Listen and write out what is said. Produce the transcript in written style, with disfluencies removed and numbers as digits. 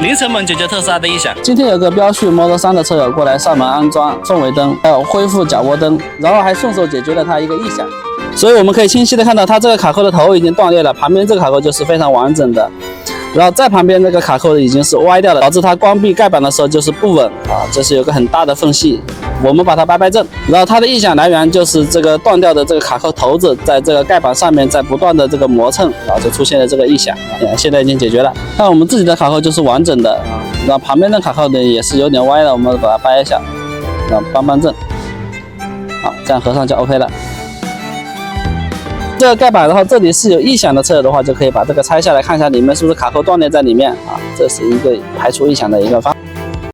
零成本解决特斯拉的异响。今天有个标序 Model 3的车友过来上门安装氛围灯，还有恢复脚窝灯，然后还顺手解决了它一个异响。所以我们可以清晰的看到，它这个卡扣的头已经断裂了，旁边这个卡扣就是非常完整的。然后在旁边那个卡扣已经是歪掉了，导致它关闭盖板的时候就是不稳啊，这是有个很大的缝隙，我们把它掰正。然后它的异响来源就是这个断掉的这个卡扣头子在这个盖板上面在不断的这个磨蹭，然后就出现了这个异响。现在已经解决了。看我们自己的卡扣就是完整的啊，然后旁边的卡扣呢也是有点歪了，我们把它掰一下，然后扳正，好，这样合上就 OK 了。这个盖板，然后这里是有异响的车友的话，就可以把这个拆下来看一下里面是不是卡扣断裂在里面啊，这是一个排除异响的一个方法。